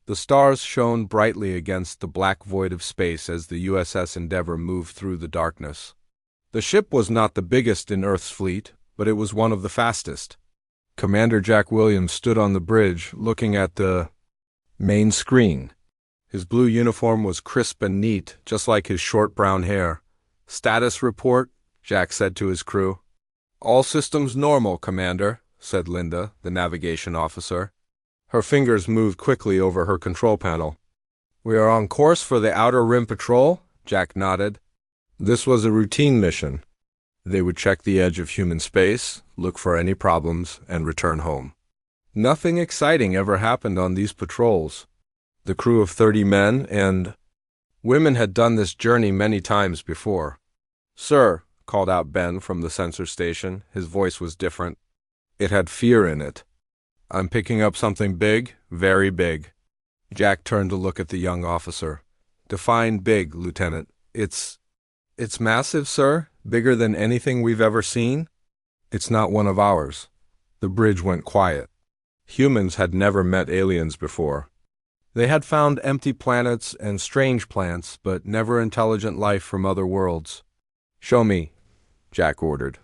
The stars shone brightly against the black void of space as the USS Endeavour moved through the darkness. The ship was not the biggest in Earth's fleet, but it was one of the fastest. Commander Jack Williams stood on the bridge, looking at the main screen. His blue uniform was crisp and neat, just like his short brown hair. "Status report," Jack said to his crew. "All systems normal, Commander," said Linda, the navigation officer. Her fingers moved quickly over her control panel. "We are on course for the Outer Rim Patrol," Jack nodded. This was a routine mission. They would check the edge of human space, look for any problems, and return home. Nothing exciting ever happened on these patrols. The crew of 30 men and women had done this journey many times before. "Sir," called out Ben from the sensor station. His voice was different. It had fear in it. "I'm picking up something big, very big." Jack turned to look at the young officer. "Define big, Lieutenant. It's massive, sir. Bigger than anything we've ever seen." "It's not one of ours." The bridge went quiet. Humans had never met aliens before. They had found empty planets and strange plants, but never intelligent life from other worlds. "Show me," Jack ordered.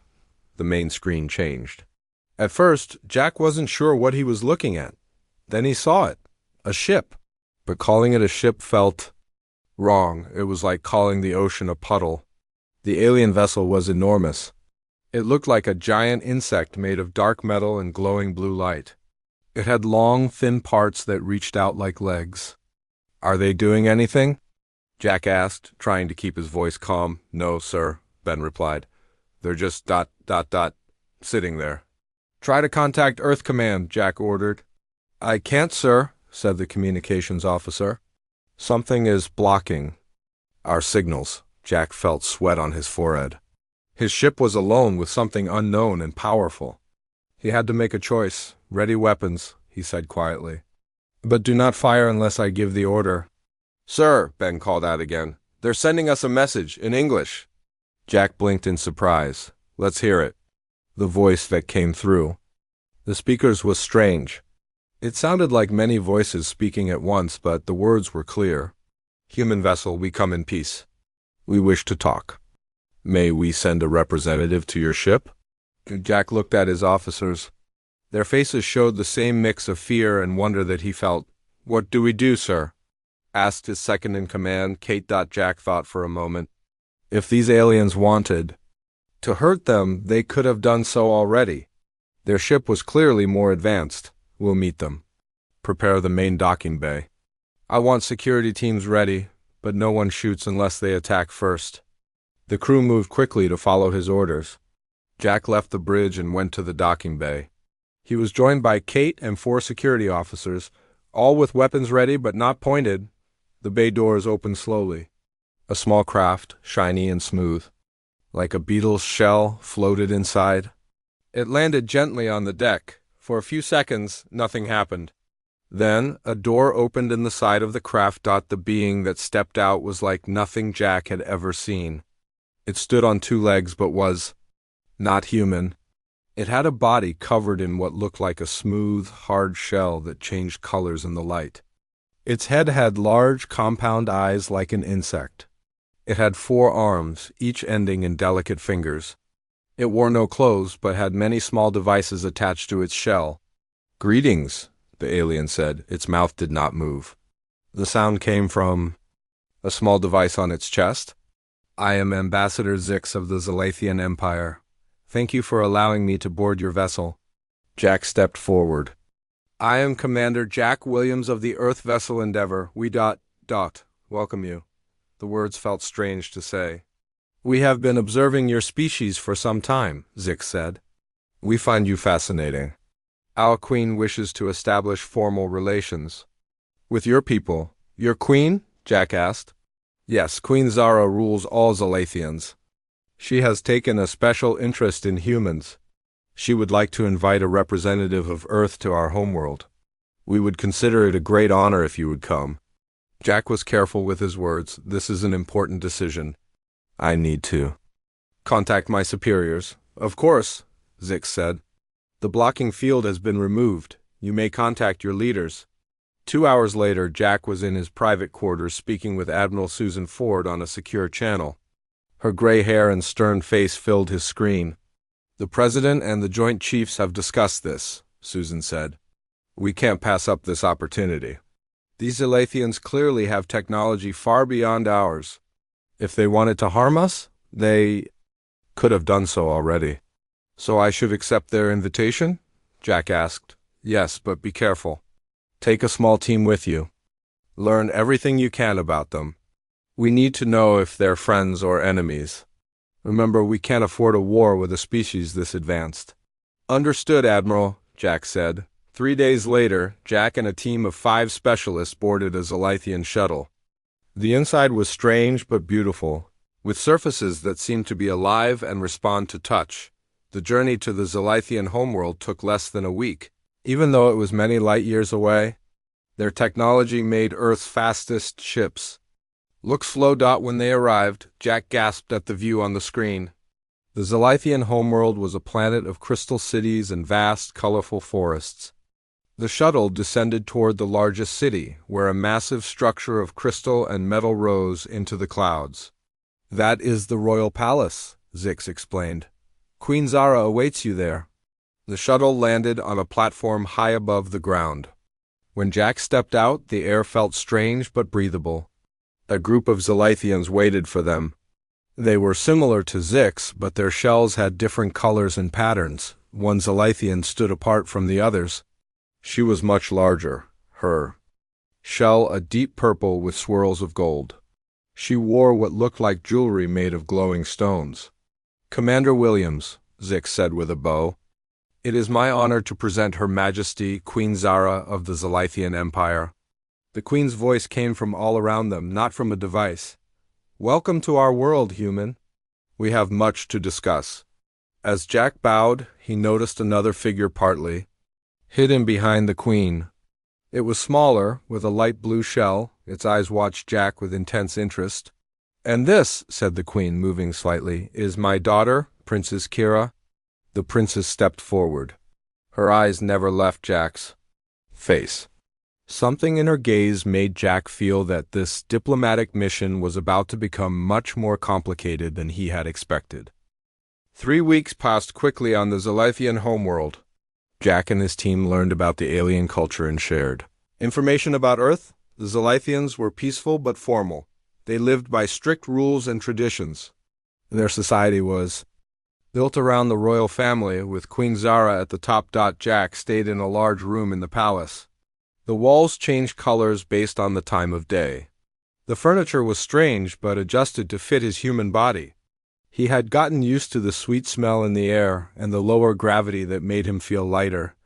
The main screen changed. At first, Jack wasn't sure what he was looking at. Then he saw it. A ship. But calling it a ship felt wrong. It was like calling the ocean a puddle. The alien vessel was enormous. It looked like a giant insect made of dark metal and glowing blue light. It had long, thin parts that reached out like legs. "Are they doing anything?" Jack asked, trying to keep his voice calm. "No, sir," Ben replied. "They're just sitting there." "Try to contact Earth Command," Jack ordered. "I can't, sir," said the communications officer. "Something is blocking our signals." Jack felt sweat on his forehead. His ship was alone with something unknown and powerful. He had to make a choice. "Ready weapons," he said quietly. "But do not fire unless I give the order." "Sir," Ben called out again, "they're sending us a message in English." Jack blinked in surprise. "Let's hear it." The voice that came through the speakers was strange. It sounded like many voices speaking at once, but the words were clear. "Human vessel, we come in peace. We wish to talk. May we send a representative to your ship?" Jack looked at his officers. Their faces showed the same mix of fear and wonder that he felt. "What do we do, sir?" asked his second-in-command, Kate. Jack thought for a moment. If these aliens wanted to hurt them, they could have done so already. Their ship was clearly more advanced. "We'll meet them. Prepare the main docking bay. I want security teams ready, but no one shoots unless they attack first." The crew moved quickly to follow his orders. Jack left the bridge and went to the docking bay. He was joined by Kate and 4 security officers, all with weapons ready but not pointed. The bay doors opened slowly. A small craft, shiny and smooth, like a beetle's shell, floated inside. It landed gently on the deck. For a few seconds, nothing happened. Then, a door opened in the side of the craft. The being that stepped out was like nothing Jack had ever seen. It stood on 2 legs but was not human. It had a body covered in what looked like a smooth, hard shell that changed colors in the light. Its head had large, compound eyes like an insect. It had 4 arms, each ending in delicate fingers. It wore no clothes, but had many small devices attached to its shell. "Greetings," the alien said. Its mouth did not move. The sound came from a small device on its chest. "I am Ambassador Zix of the Zalathian Empire. Thank you for allowing me to board your vessel." Jack stepped forward. "I am Commander Jack Williams of the Earth vessel Endeavour. We welcome you." The words felt strange to say. "We have been observing your species for some time," Zix said. "We find you fascinating. Our queen wishes to establish formal relations." "With your people?" "Your queen?" Jack asked. "Yes, Queen Zara rules all Zalathians. She has taken a special interest in humans. She would like to invite a representative of Earth to our homeworld. We would consider it a great honor if you would come." Jack was careful with his words. "This is an important decision. I need to contact my superiors." "Of course," Zix said. "The blocking field has been removed. You may contact your leaders." 2 hours later, Jack was in his private quarters speaking with Admiral Susan Ford on a secure channel. Her gray hair and stern face filled his screen. "The President and the Joint Chiefs have discussed this," Susan said. "We can't pass up this opportunity. These Elathians clearly have technology far beyond ours. If they wanted to harm us, they could have done so already." "So I should accept their invitation?" Jack asked. "Yes, but be careful. Take a small team with you. Learn everything you can about them. We need to know if they're friends or enemies. Remember, we can't afford a war with a species this advanced." "Understood, Admiral," Jack said. 3 days later, Jack and a team of 5 specialists boarded a Zalithian shuttle. The inside was strange but beautiful, with surfaces that seemed to be alive and respond to touch. The journey to the Zalithian homeworld took less than a week, even though it was many light years away. Their technology made Earth's fastest ships. "Look slow." When they arrived, Jack gasped at the view on the screen. The Zalithian homeworld was a planet of crystal cities and vast, colorful forests. The shuttle descended toward the largest city, where a massive structure of crystal and metal rose into the clouds. "That is the royal palace," Zix explained. "Queen Zara awaits you there." The shuttle landed on a platform high above the ground. When Jack stepped out, the air felt strange but breathable. A group of Zalithians waited for them. They were similar to Zix, but their shells had different colors and patterns. One Zalithian stood apart from the others. She was much larger, her shell a deep purple with swirls of gold. She wore what looked like jewelry made of glowing stones. "Commander Williams," Zix said with a bow, "it is my honor to present Her Majesty Queen Zara of the Zalithian Empire." The Queen's voice came from all around them, not from a device. "Welcome to our world, human. We have much to discuss." As Jack bowed, he noticed another figure partly hidden behind the Queen. It was smaller, with a light blue shell. Its eyes watched Jack with intense interest. "And this," said the Queen, moving slightly, "is my daughter, Princess Kira." The princess stepped forward. Her eyes never left Jack's face. Something in her gaze made Jack feel that this diplomatic mission was about to become much more complicated than he had expected. 3 weeks passed quickly on the Zalithian homeworld. Jack and his team learned about the alien culture and shared information about Earth. The Zalithians were peaceful but formal. They lived by strict rules and traditions. Their society was built around the royal family, with Queen Zara at the top. Jack stayed in a large room in the palace. The walls changed colors based on the time of day. The furniture was strange but adjusted to fit his human body. He had gotten used to the sweet smell in the air and the lower gravity that made him feel lighter.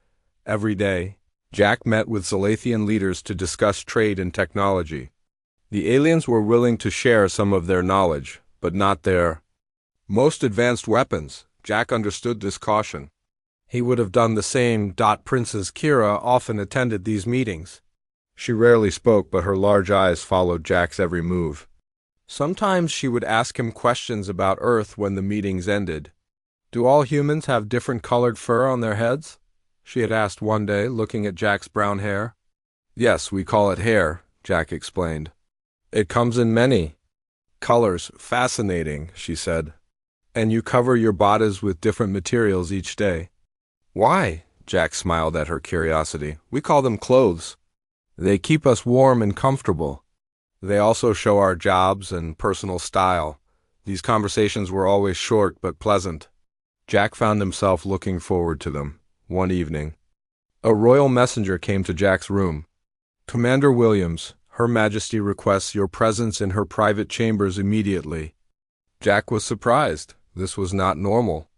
Every day, Jack met with Zalithian leaders to discuss trade and technology. The aliens were willing to share some of their knowledge, but not their most advanced weapons. Jack understood this caution. He would have done the same. Princess Kira often attended these meetings. She rarely spoke, but her large eyes followed Jack's every move. Sometimes she would ask him questions about Earth when the meetings ended. "Do all humans have different colored fur on their heads?" she had asked one day, looking at Jack's brown hair. "Yes, we call it hair," Jack explained. "It comes in many colors." "Fascinating," she said. "And you cover your bodies with different materials each day." "Why?" Jack smiled at her curiosity. "We call them clothes. They keep us warm and comfortable. They also show our jobs and personal style." These conversations were always short but pleasant. Jack found himself looking forward to them. One evening, a royal messenger came to Jack's room. "Commander Williams, Her Majesty requests your presence in her private chambers immediately." Jack was surprised. This was not normal.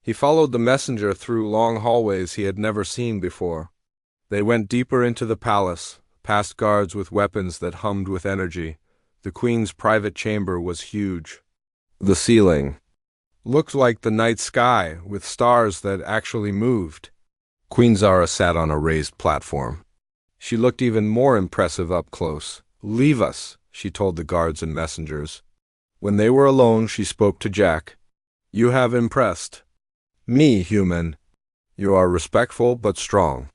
He followed the messenger through long hallways he had never seen before. They went deeper into the palace, past guards with weapons that hummed with energy. The Queen's private chamber was huge. The ceiling looked like the night sky, with stars that actually moved. Queen Zara sat on a raised platform. She looked even more impressive up close. "Leave us," she told the guards and messengers. When they were alone, she spoke to Jack. "You have impressed me, human. You are respectful but strong.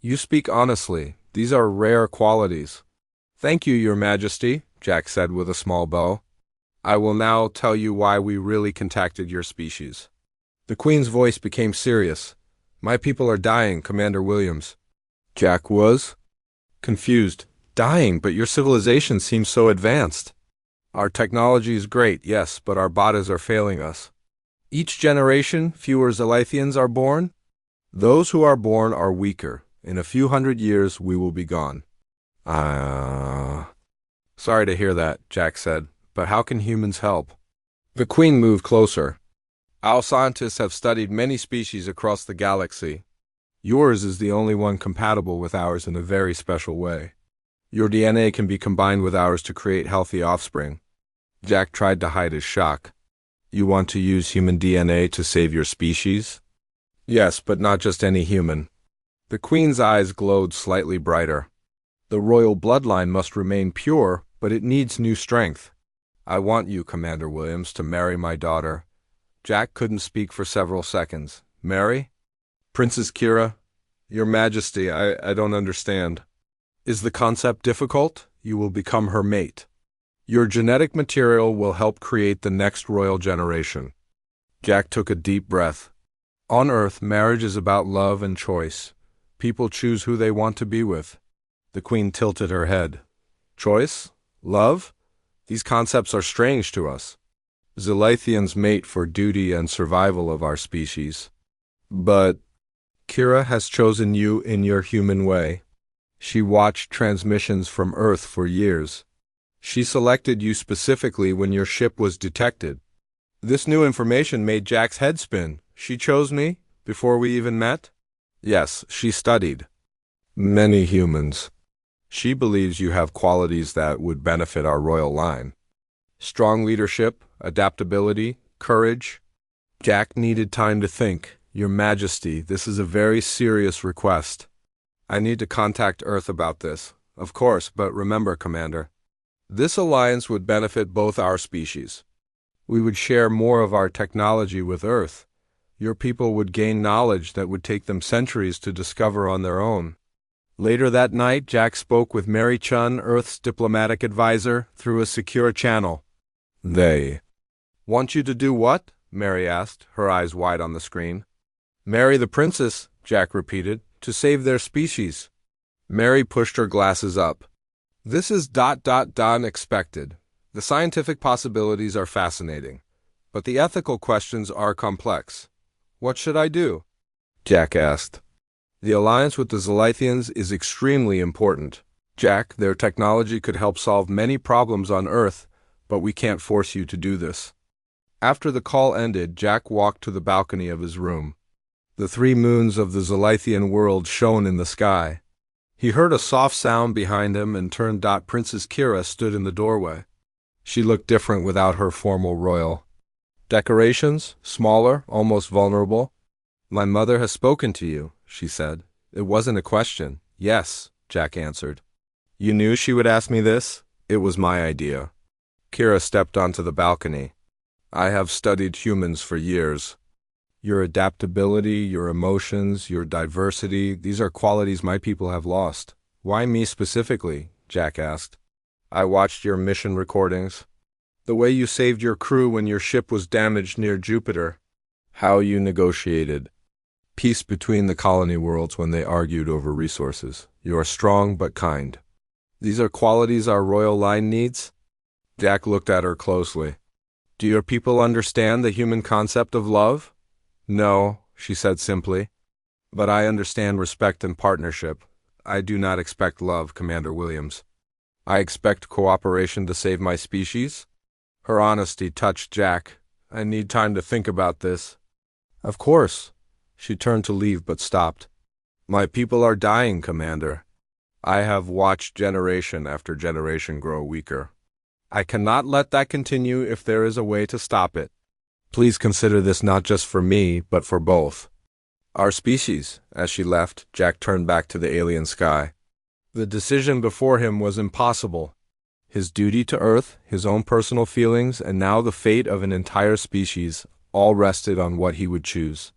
You speak honestly. These are rare qualities. Thank you, Your Majesty, Jack said with a small bow. I will now tell you why we really contacted your species. The Queen's voice became serious. My people are dying, Commander Williams. Jack was confused. Dying, but your civilization seems so advanced. Our technology is great, yes, but our bodies are failing us. Each generation, fewer Zalithians are born. Those who are born are weaker. In a few hundred years, we will be gone. Sorry to hear that, Jack said, but how can humans help? The Queen moved closer. Our scientists have studied many species across the galaxy. Yours is the only one compatible with ours in a very special way. Your DNA can be combined with ours to create healthy offspring. Jack tried to hide his shock. You want to use human DNA to save your species? Yes, but not just any human. The Queen's eyes glowed slightly brighter. The royal bloodline must remain pure, but it needs new strength. I want you, Commander Williams, to marry my daughter. Jack couldn't speak for several seconds. Marry? Princess Kira? Your Majesty, I don't understand. Is the concept difficult? You will become her mate. Your genetic material will help create the next royal generation. Jack took a deep breath. On Earth, marriage is about love and choice. People choose who they want to be with. The Queen tilted her head. Choice? Love? These concepts are strange to us. Zalithians mate for duty and survival of our species. But Kira has chosen you in your human way. She watched transmissions from Earth for years. She selected you specifically when your ship was detected. This new information made Jack's head spin. She chose me before we even met? Yes, she studied many humans. She believes you have qualities that would benefit our royal line. Strong leadership, adaptability, courage. Jack needed time to think. Your Majesty, this is a very serious request. I need to contact Earth about this. Of course, but remember, Commander, this alliance would benefit both our species. We would share more of our technology with Earth. Your people would gain knowledge that would take them centuries to discover on their own. Later that night, Jack spoke with Mary Chun, Earth's diplomatic advisor, through a secure channel. They want you to do what? Mary asked, her eyes wide on the screen. Marry the princess, Jack repeated, to save their species. Mary pushed her glasses up. This is ... expected. The scientific possibilities are fascinating, but the ethical questions are complex. What should I do? Jack asked. The alliance with the Zalithians is extremely important. Jack, their technology could help solve many problems on Earth, but we can't force you to do this. After the call ended, Jack walked to the balcony of his room. The 3 moons of the Zalithian world shone in the sky. He heard a soft sound behind him and turned. Princess Kira stood in the doorway. She looked different without her formal royal decorations, smaller, almost vulnerable. My mother has spoken to you, she said. It wasn't a question. Yes, Jack answered. You knew she would ask me this? It was my idea. Kira stepped onto the balcony. I have studied humans for years. Your adaptability, your emotions, your diversity, these are qualities my people have lost. Why me specifically? Jack asked. I watched your mission recordings. The way you saved your crew when your ship was damaged near Jupiter. How you negotiated peace between the colony worlds when they argued over resources. You are strong but kind. These are qualities our royal line needs? Jack looked at her closely. Do your people understand the human concept of love? No, she said simply. But I understand respect and partnership. I do not expect love, Commander Williams. I expect cooperation to save my species. Her honesty touched Jack. I need time to think about this. Of course. She turned to leave but stopped. My people are dying, Commander. I have watched generation after generation grow weaker. I cannot let that continue if there is a way to stop it. Please consider this not just for me, but for both our species. As she left, Jack turned back to the alien sky. The decision before him was impossible. His duty to Earth, his own personal feelings, and now the fate of an entire species, all rested on what he would choose.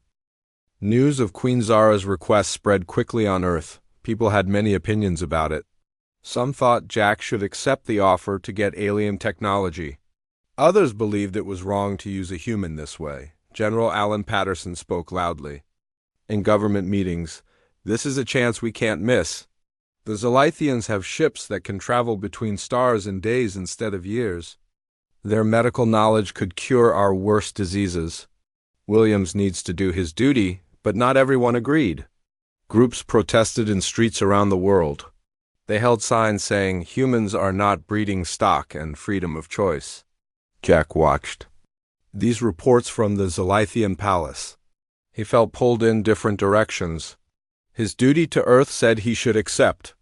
News of Queen Zara's request spread quickly on Earth. People had many opinions about it. Some thought Jack should accept the offer to get alien technology. Others believed it was wrong to use a human this way. General Alan Patterson spoke loudly. In government meetings, "This is a chance we can't miss. The Zolithians have ships that can travel between stars in days instead of years. Their medical knowledge could cure our worst diseases. Williams needs to do his duty, but not everyone agreed." Groups protested in streets around the world. They held signs saying, "Humans are not breeding stock and freedom of choice." Jack watched these reports from the Zolithian palace. He felt pulled in different directions. His duty to Earth said he should accept.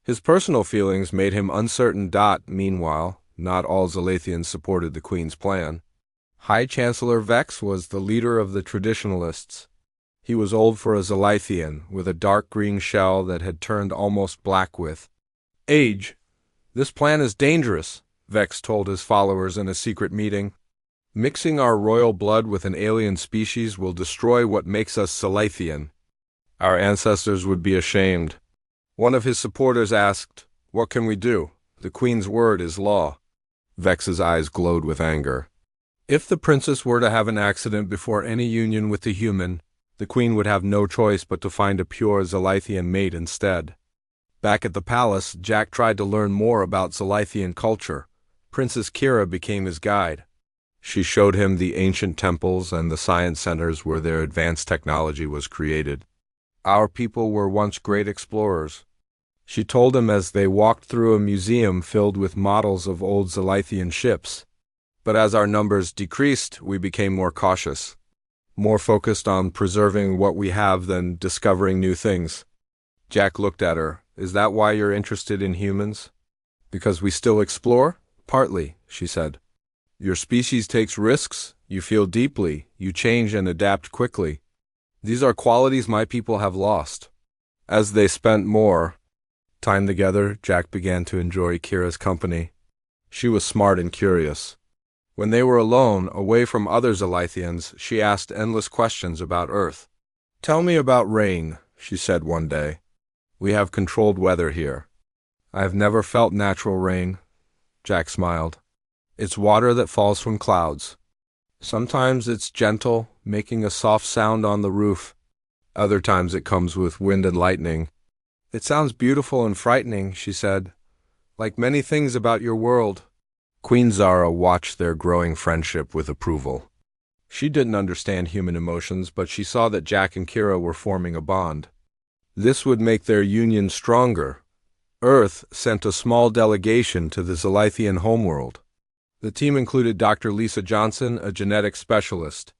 His personal feelings made him uncertain. Meanwhile, not all Zolithians supported the Queen's plan. High Chancellor Vex was the leader of the traditionalists. He was old for a Zolithian, with a dark green shell that had turned almost black with age. "This plan is dangerous," Vex told his followers in a secret meeting. "Mixing our royal blood with an alien species will destroy what makes us Zolithian. Our ancestors would be ashamed." One of his supporters asked, "What can we do? The Queen's word is law." Vex's eyes glowed with anger. If the princess were to have an accident before any union with the human, the Queen would have no choice but to find a pure Zolithian mate instead. Back at the palace, Jack tried to learn more about Zolithian culture. Princess Kira became his guide. She showed him the ancient temples and the science centers where their advanced technology was created. "Our people were once great explorers," she told him as they walked through a museum filled with models of old Zolithian ships. "But as our numbers decreased, we became more cautious, more focused on preserving what we have than discovering new things." Jack looked at her. "Is that why you're interested in humans?" "Because we still explore?" "Partly," she said. "Your species takes risks, you feel deeply, you change and adapt quickly. These are qualities my people have lost." As they spent more time together, Jack began to enjoy Kira's company. She was smart and curious. When they were alone, away from other Zolithians, she asked endless questions about Earth. "Tell me about rain," she said one day. "We have controlled weather here." "I have never felt natural rain," Jack smiled. "It's water that falls from clouds. Sometimes it's gentle, making a soft sound on the roof. Other times it comes with wind and lightning." "It sounds beautiful and frightening," she said. "Like many things about your world." Queen Zara watched their growing friendship with approval. She didn't understand human emotions, but she saw that Jack and Kira were forming a bond. This would make their union stronger. Earth sent a small delegation to the Zolithian homeworld. The team included Dr. Lisa Johnson, a genetics specialist.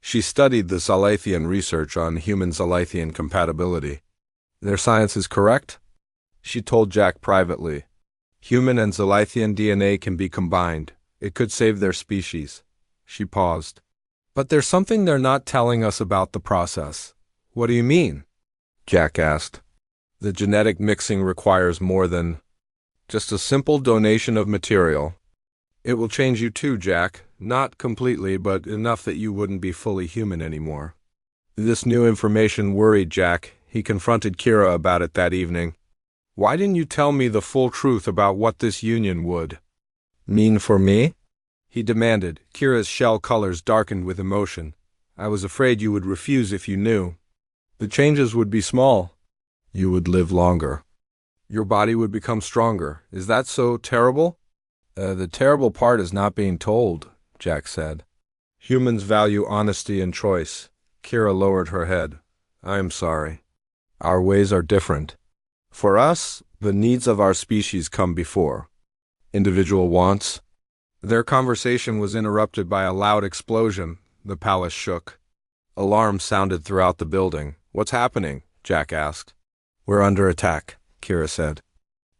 She studied the Zolithian research on human-Zolithian compatibility. "Their science is correct?" she told Jack privately. "Human and Zolithian DNA can be combined. It could save their species." She paused. "But there's something they're not telling us about the process." "What do you mean?" Jack asked. "The genetic mixing requires more than just a simple donation of material. It will change you too, Jack. Not completely, but enough that you wouldn't be fully human anymore." This new information worried Jack. He confronted Kira about it that evening. "Why didn't you tell me the full truth about what this union would mean for me?" he demanded. Kira's shell colors darkened with emotion. "I was afraid you would refuse if you knew. The changes would be small. You would live longer. Your body would become stronger. Is that so terrible?" The terrible part is not being told," Jack said. "Humans value honesty and choice." Kira lowered her head. "I am sorry. Our ways are different. For us, the needs of our species come before individual wants." Their conversation was interrupted by a loud explosion. The palace shook. Alarms sounded throughout the building. "What's happening?" Jack asked. "We're under attack," Kira said.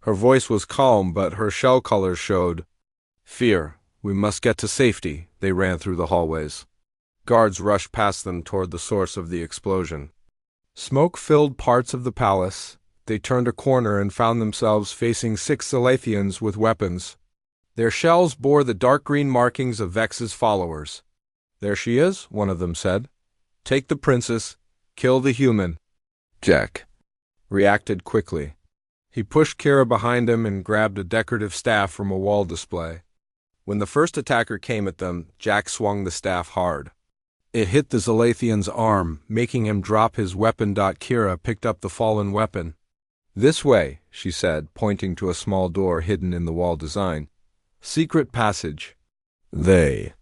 Her voice was calm, but her shell colors showed fear. "We must get to safety." They ran through the hallways. Guards rushed past them toward the source of the explosion. Smoke filled parts of the palace. They turned a corner and found themselves facing 6 Zolithians with weapons. Their shells bore the dark green markings of Vex's followers. "There she is," one of them said. "Take the princess. Kill the human." Jack reacted quickly. He pushed Kira behind him and grabbed a decorative staff from a wall display. When the first attacker came at them, Jack swung the staff hard. It hit the Zalathian's arm, making him drop his weapon. Kira picked up the fallen weapon. "This way," she said, pointing to a small door hidden in the wall design. "Secret passage." They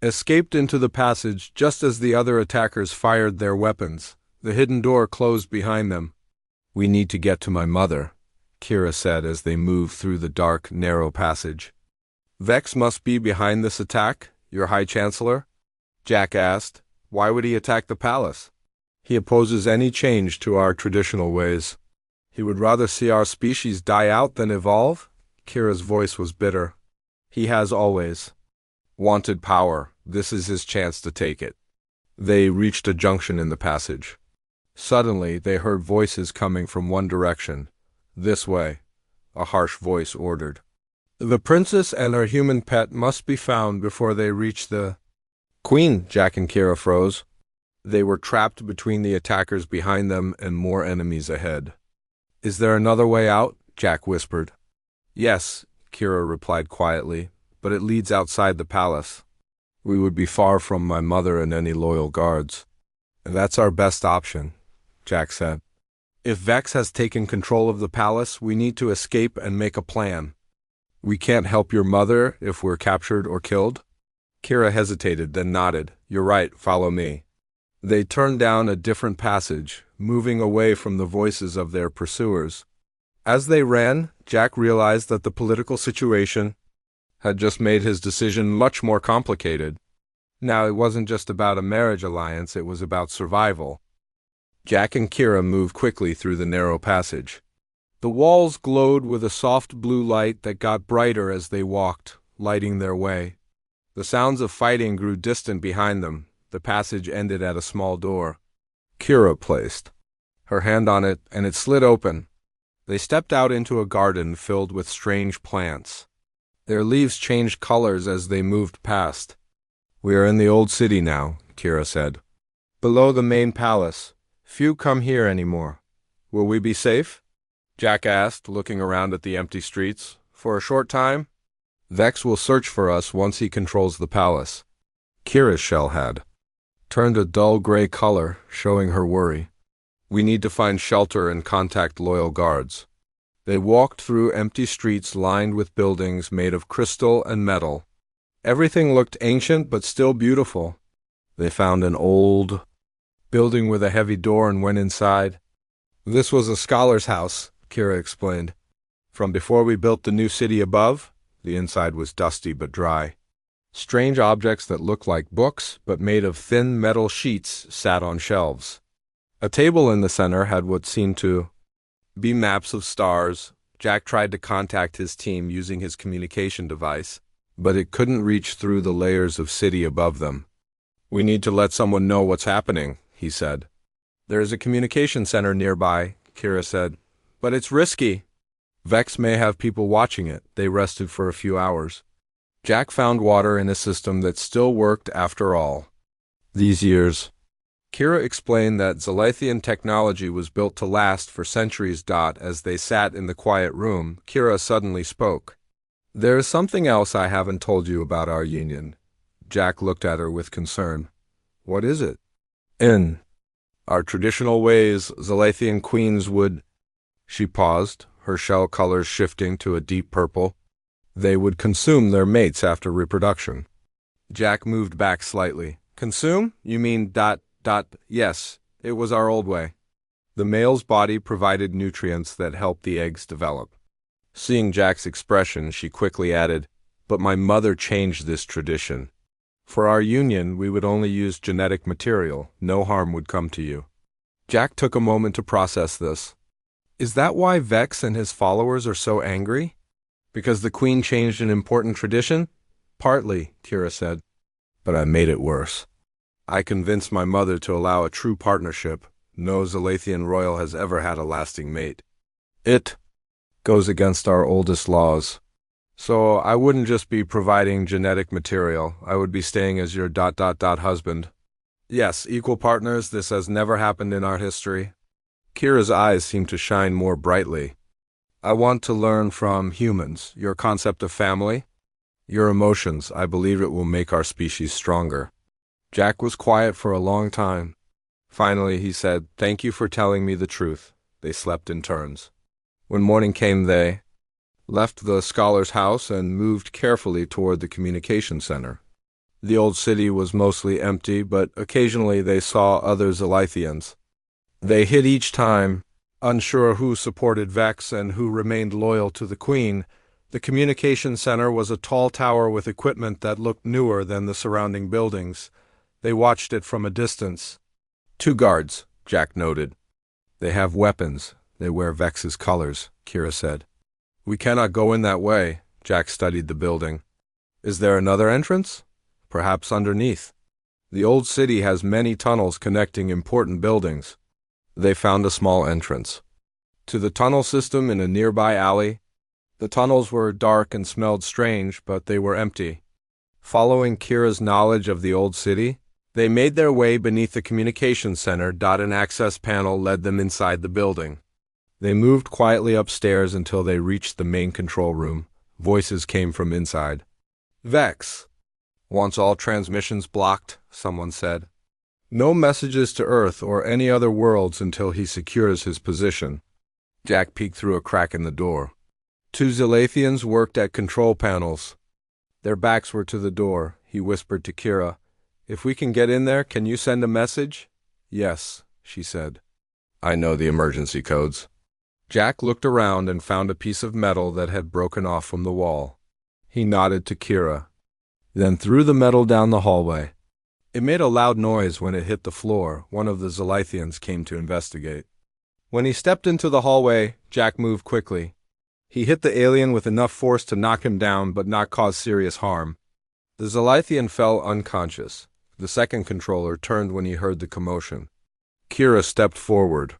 escaped into the passage just as the other attackers fired their weapons. The hidden door closed behind them. "We need to get to my mother," Kira said as they moved through the dark, narrow passage. "Vex must be behind this attack, your High Chancellor?" Jack asked. "Why would he attack the palace?" "He opposes any change to our traditional ways. He would rather see our species die out than evolve?" Kira's voice was bitter. "He has always wanted power. This is his chance to take it." They reached a junction in the passage. Suddenly, they heard voices coming from one direction. "This way," a harsh voice ordered. "The princess and her human pet must be found before they reach the Queen." Jack and Kira froze. They were trapped between the attackers behind them and more enemies ahead. "Is there another way out?" Jack whispered. "Yes," Kira replied quietly, "but it leads outside the palace. We would be far from my mother and any loyal guards." "That's our best option," Jack said. "If Vex has taken control of the palace, we need to escape and make a plan." "We can't help your mother if we're captured or killed?" Kira hesitated, then nodded. "You're right, follow me." They turned down a different passage, moving away from the voices of their pursuers. As they ran, Jack realized that the political situation had just made his decision much more complicated. Now it wasn't just about a marriage alliance, it was about survival. Jack and Kira moved quickly through the narrow passage. The walls glowed with a soft blue light that got brighter as they walked, lighting their way. The sounds of fighting grew distant behind them. The passage ended at a small door. Kira placed her hand on it, and it slid open. They stepped out into a garden filled with strange plants. Their leaves changed colors as they moved past. "We are in the old city now," Kira said. "Below the main palace. Few come here anymore. Will we be safe?" Jack asked, looking around at the empty streets. "For a short time? Vex will search for us once he controls the palace." Kira's shell had turned a dull gray color, showing her worry. "We need to find shelter and contact loyal guards." They walked through empty streets lined with buildings made of crystal and metal. Everything looked ancient but still beautiful. They found an old building with a heavy door and went inside. "This was a scholar's house," Kira explained. "From before we built the new city above." The inside was dusty but dry. Strange objects that looked like books, but made of thin metal sheets, sat on shelves. A table in the center had what seemed to be maps of stars. Jack tried to contact his team using his communication device, but it couldn't reach through the layers of city above them. "We need to let someone know what's happening," he said. "There is a communication center nearby," Kira said, "but it's risky. Vex may have people watching it." They rested for a few hours. Jack found water in a system that still worked after all these years. Kira explained that Zalathian technology was built to last for centuries. As they sat in the quiet room, Kira suddenly spoke. "There is something else I haven't told you about our union." Jack looked at her with concern. "What is it?" "In our traditional ways, Zalathian queens would—" She paused, her shell colors shifting to a deep purple. "They would consume their mates after reproduction." Jack moved back slightly. "Consume? You mean ... Yes, it was our old way. The male's body provided nutrients that helped the eggs develop." Seeing Jack's expression, she quickly added, "But my mother changed this tradition. For our union, we would only use genetic material. No harm would come to you." Jack took a moment to process this. "Is that why Vex and his followers are so angry? Because the Queen changed an important tradition?" "Partly," Kira said. "But I made it worse. I convinced my mother to allow a true partnership. No Zalathian royal has ever had a lasting mate. It goes against our oldest laws. So I wouldn't just be providing genetic material. I would be staying as your ... husband. Yes, equal partners. This has never happened in our history." Kira's eyes seemed to shine more brightly. I want to learn from humans, your concept of family, your emotions. I believe it will make our species stronger. Jack was quiet for a long time. Finally, he said, "Thank you for telling me the truth." They slept in turns. When morning came, they left the scholar's house and moved carefully toward the communication center. The old city was mostly empty, but occasionally they saw other Zalithians. They hid each time, unsure who supported Vex and who remained loyal to the Queen. The communication center was a tall tower with equipment that looked newer than the surrounding buildings. They watched it from a distance. 2 guards, Jack noted. They have weapons. They wear Vex's colors, Kira said. We cannot go in that way. Jack studied the building. Is there another entrance? Perhaps underneath. The old city has many tunnels connecting important buildings. They found a small entrance to the tunnel system in a nearby alley. The tunnels were dark and smelled strange, but they were empty. Following Kira's knowledge of the old city, they made their way beneath the communication center. An access panel led them inside the building. They moved quietly upstairs until they reached the main control room. Voices came from inside. Vex wants all transmissions blocked, someone said. No messages to Earth or any other worlds until he secures his position. Jack peeked through a crack in the door. 2 Zalathians worked at control panels. Their backs were to the door. He whispered to Kira, "If we can get in there, can you send a message?" "Yes," she said. "I know the emergency codes." Jack looked around and found a piece of metal that had broken off from the wall. He nodded to Kira, then threw the metal down the hallway. It made a loud noise when it hit the floor. One of the Zalithians came to investigate. When he stepped into the hallway, Jack moved quickly. He hit the alien with enough force to knock him down but not cause serious harm. The Zalithian fell unconscious. The second controller turned when he heard the commotion. Kira stepped forward.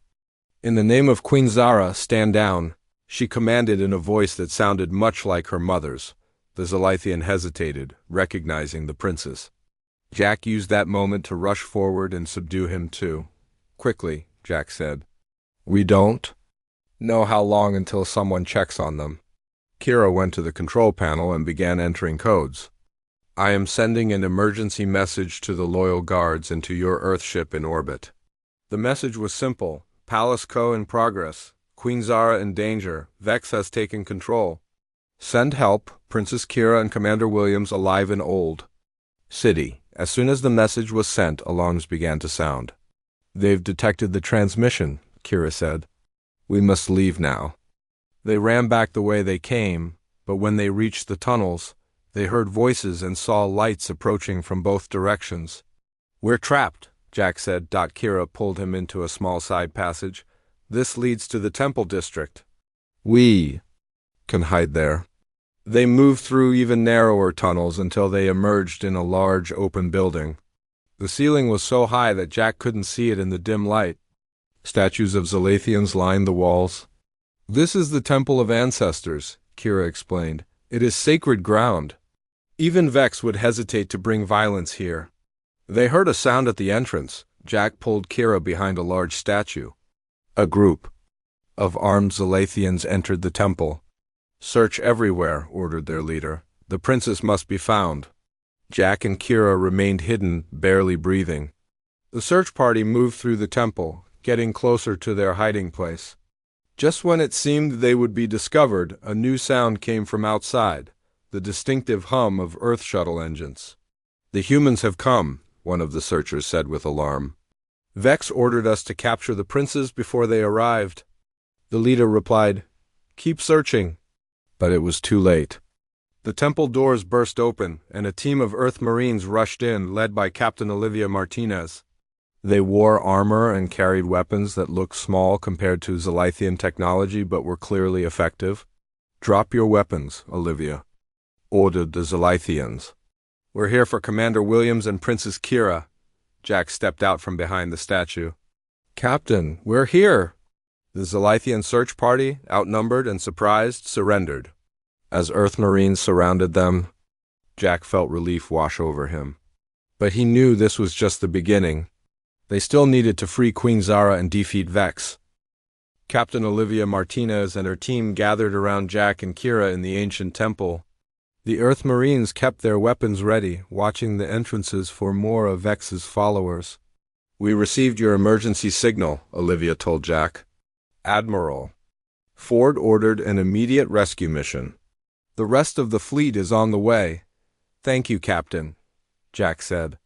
"In the name of Queen Zara, stand down," she commanded in a voice that sounded much like her mother's. The Zalithian hesitated, recognizing the princess. Jack used that moment to rush forward and subdue him too. "Quickly," Jack said. "We don't know how long until someone checks on them." Kira went to the control panel and began entering codes. "I am sending an emergency message to the loyal guards and to your Earthship in orbit." The message was simple. "Palace Co. in progress. Queen Zara in danger. Vex has taken control. Send help. Princess Kira and Commander Williams alive and old. City." As soon as the message was sent, alarms began to sound. "They've detected the transmission," Kira said. "We must leave now." They ran back the way they came, but when they reached the tunnels, they heard voices and saw lights approaching from both directions. "We're trapped," Jack said. Kira pulled him into a small side passage. "This leads to the temple district. We can hide there." They moved through even narrower tunnels until they emerged in a large open building. The ceiling was so high that Jack couldn't see it in the dim light. Statues of Zalathians lined the walls. "This is the Temple of Ancestors," Kira explained. "It is sacred ground. Even Vex would hesitate to bring violence here." They heard a sound at the entrance. Jack pulled Kira behind a large statue. A group of armed Zalathians entered the temple. "Search everywhere," ordered their leader. "The princess must be found." Jack and Kira remained hidden, barely breathing. The search party moved through the temple, getting closer to their hiding place. Just when it seemed they would be discovered, a new sound came from outside, the distinctive hum of Earth shuttle engines. "The humans have come," one of the searchers said with alarm. "Vex ordered us to capture the princes before they arrived." The leader replied, "Keep searching." But it was too late. The temple doors burst open, and a team of Earth Marines rushed in, led by Captain Olivia Martinez. They wore armor and carried weapons that looked small compared to Zalithian technology but were clearly effective. "Drop your weapons," Olivia ordered the Zalithians. "We're here for Commander Williams and Princess Kira." Jack stepped out from behind the statue. "Captain, we're here." The Zalithian search party, outnumbered and surprised, surrendered. As Earth Marines surrounded them, Jack felt relief wash over him. But he knew this was just the beginning. They still needed to free Queen Zara and defeat Vex. Captain Olivia Martinez and her team gathered around Jack and Kira in the ancient temple. The Earth Marines kept their weapons ready, watching the entrances for more of Vex's followers. "We received your emergency signal," Olivia told Jack. "Admiral, Ford ordered an immediate rescue mission. The rest of the fleet is on the way." "Thank you, Captain," Jack said.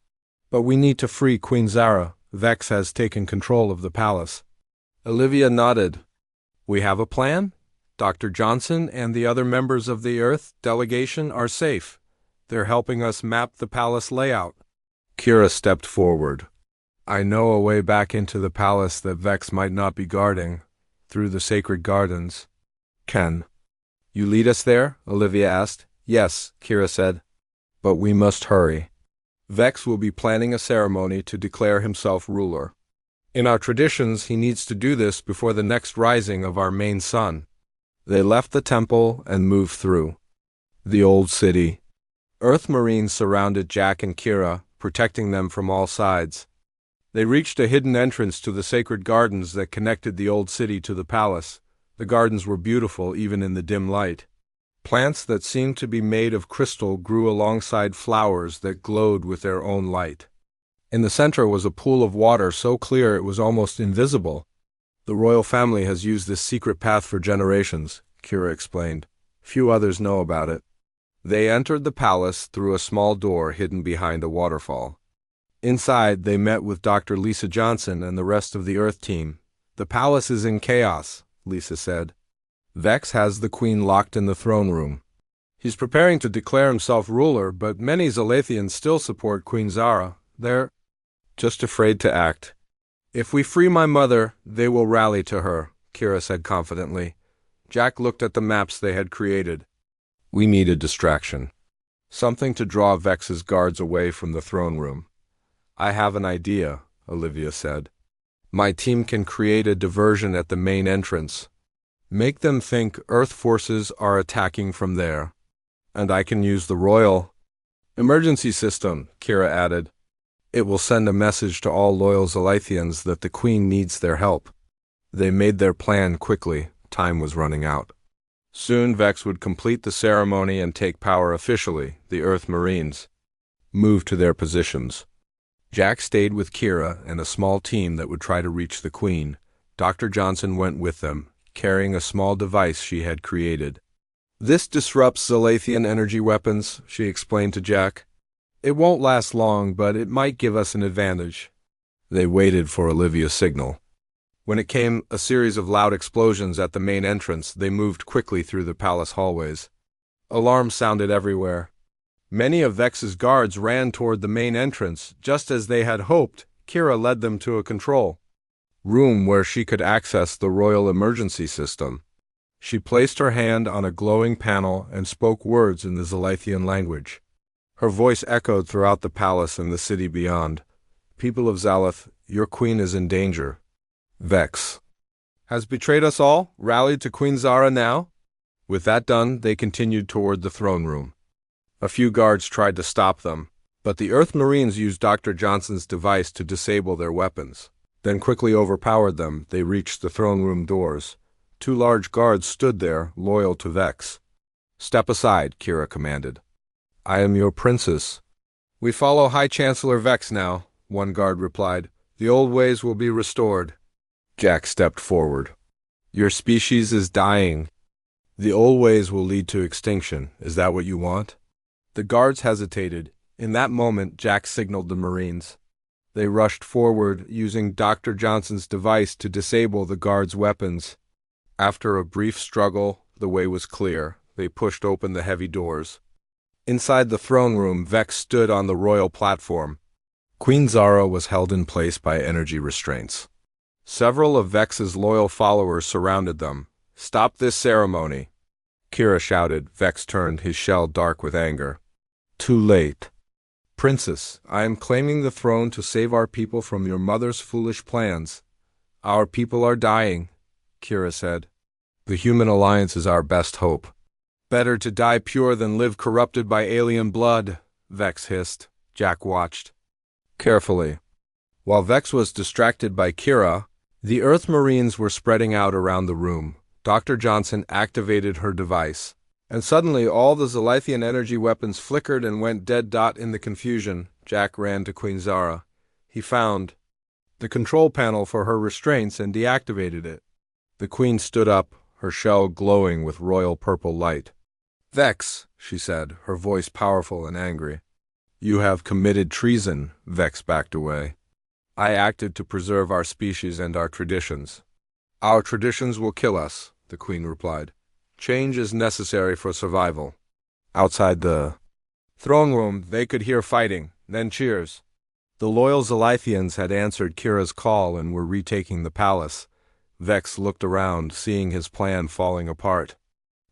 "But we need to free Queen Zara. Vex has taken control of the palace." Olivia nodded. "We have a plan? Dr. Johnson and the other members of the Earth delegation are safe. They're helping us map the palace layout." Kira stepped forward. "I know a way back into the palace that Vex might not be guarding, through the sacred gardens." "Can you lead us there?" Olivia asked. "Yes," Kira said. "But we must hurry. Vex will be planning a ceremony to declare himself ruler. In our traditions, he needs to do this before the next rising of our main sun." They left the temple and moved through the old city. Earth Marines surrounded Jack and Kira, protecting them from all sides. They reached a hidden entrance to the sacred gardens that connected the old city to the palace. The gardens were beautiful even in the dim light. Plants that seemed to be made of crystal grew alongside flowers that glowed with their own light. In the center was a pool of water so clear it was almost invisible. "The royal family has used this secret path for generations," Kira explained. "Few others know about it." They entered the palace through a small door hidden behind a waterfall. Inside, they met with Dr. Lisa Johnson and the rest of the Earth team. "The palace is in chaos," Lisa said. "Vex has the queen locked in the throne room. He's preparing to declare himself ruler, but many Zalathians still support Queen Zara. They're just afraid to act. If we free my mother, they will rally to her," Kira said confidently. Jack looked at the maps they had created. "We need a distraction. Something to draw Vex's guards away from the throne room." "I have an idea," Olivia said. "My team can create a diversion at the main entrance. Make them think Earth forces are attacking from there. And I can use the royal emergency system," Kira added. "It will send a message to all loyal Zalathians that the Queen needs their help." They made their plan quickly. Time was running out. Soon Vex would complete the ceremony and take power officially. The Earth Marines moved to their positions. Jack stayed with Kira and a small team that would try to reach the Queen. Dr. Johnson went with them, carrying a small device she had created. "This disrupts Zalathian energy weapons," she explained to Jack. "It won't last long, but it might give us an advantage." They waited for Olivia's signal. When it came, a series of loud explosions at the main entrance, they moved quickly through the palace hallways. Alarms sounded everywhere. Many of Vex's guards ran toward the main entrance. Just as they had hoped, Kira led them to a control room where she could access the royal emergency system. She placed her hand on a glowing panel and spoke words in the Zalathian language. Her voice echoed throughout the palace and the city beyond. "People of Zalath, your queen is in danger. Vex has betrayed us all. Rally to Queen Zara now." With that done, they continued toward the throne room. A few guards tried to stop them, but the Earth Marines used Dr. Johnson's device to disable their weapons, then quickly overpowered them. They reached the throne room doors. 2 large guards stood there, loyal to Vex. "Step aside," Kira commanded. "I am your princess." "We follow High Chancellor Vex now," one guard replied. "The old ways will be restored." Jack stepped forward. "Your species is dying. The old ways will lead to extinction. Is that what you want?" The guards hesitated. In that moment, Jack signaled the Marines. They rushed forward, using Dr. Johnson's device to disable the guards' weapons. After a brief struggle, the way was clear. They pushed open the heavy doors. Inside the throne room, Vex stood on the royal platform. Queen Zara was held in place by energy restraints. Several of Vex's loyal followers surrounded them. "Stop this ceremony," Kira shouted. Vex turned, his shell dark with anger. "Too late. Princess, I am claiming the throne to save our people from your mother's foolish plans." "Our people are dying," Kira said. "The human alliance is our best hope." "Better to die pure than live corrupted by alien blood," Vex hissed. Jack watched carefully. While Vex was distracted by Kira, The Earth Marines were spreading out around the room. Dr. Johnson activated her device, and suddenly all the Zalithian energy weapons flickered and went dead. In the confusion, Jack ran to Queen Zara. He found the control panel for her restraints and deactivated it. The Queen stood up, her shell glowing with royal purple light. "Vex," she said, her voice powerful and angry. "You have committed treason." Vex backed away. "I acted to preserve our species and our traditions." "Our traditions will kill us," the Queen replied. "Change is necessary for survival." Outside the throne room, they could hear fighting, then cheers. The loyal Zalithians had answered Kira's call and were retaking the palace. Vex looked around, seeing his plan falling apart.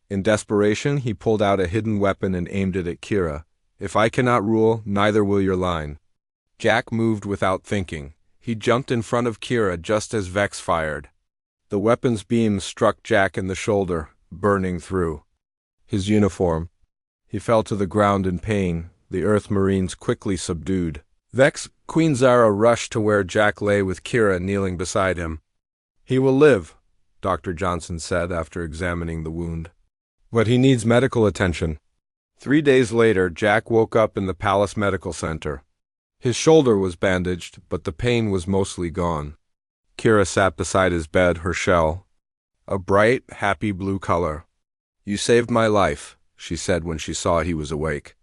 In desperation, he pulled out a hidden weapon and aimed it at Kira. "If I cannot rule, neither will your line." Jack moved without thinking. He jumped in front of Kira just as Vex fired. The weapon's beam struck Jack in the shoulder, burning through his uniform. He fell to the ground in pain. The Earth Marines quickly subdued Queen Zara rushed to where Jack lay with Kira kneeling beside him. "He will live," Dr. Johnson said after examining the wound. "But he needs medical attention." 3 days later, Jack woke up in the Palace Medical Center. His shoulder was bandaged, but the pain was mostly gone. Kira sat beside his bed, her shell a bright, happy blue color. "You saved my life," she said when she saw he was awake.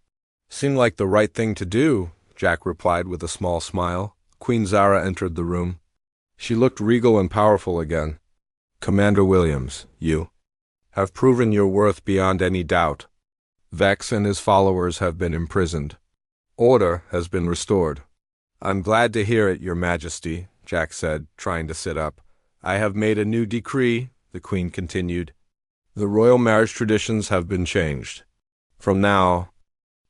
"Seemed like the right thing to do," Jack replied with a small smile. Queen Zara entered the room. She looked regal and powerful again. "Commander Williams, you have proven your worth beyond any doubt. Vex and his followers have been imprisoned. Order has been restored." "I'm glad to hear it, Your Majesty," Jack said, trying to sit up. "I have made a new decree," the Queen continued. "The royal marriage traditions have been changed. From now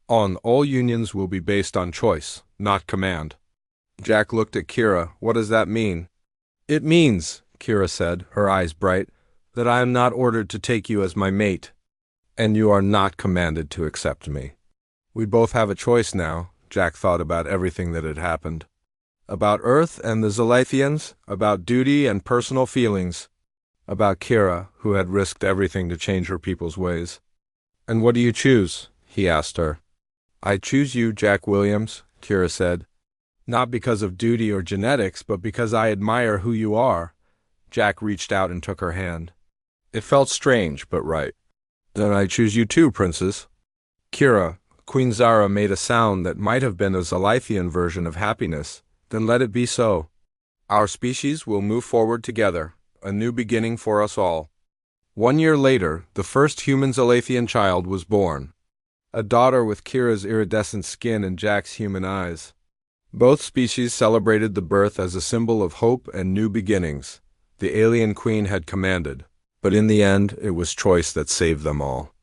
on, all unions will be based on choice, not command." Jack looked at Kira. "What does that mean?" "It means," Kira said, her eyes bright, "that I am not ordered to take you as my mate, and you are not commanded to accept me." We both have a choice now. Jack thought about everything that had happened. About Earth and the Zalithians, about duty and personal feelings, about Kira, who had risked everything to change her people's ways. "And what do you choose?" he asked her. "I choose you, Jack Williams," Kira said. "Not because of duty or genetics, but because I admire who you are." Jack reached out and took her hand. It felt strange, but right. "Then I choose you too, Princess." "Kira," Queen Zara made a sound that might have been a Zalithian version of happiness. "Then let it be so. Our species will move forward together, a new beginning for us all." 1 year later, the first human Zalithian child was born. A daughter with Kira's iridescent skin and Jack's human eyes. Both species celebrated the birth as a symbol of hope and new beginnings. The alien queen had commanded, but in the end, it was choice that saved them all.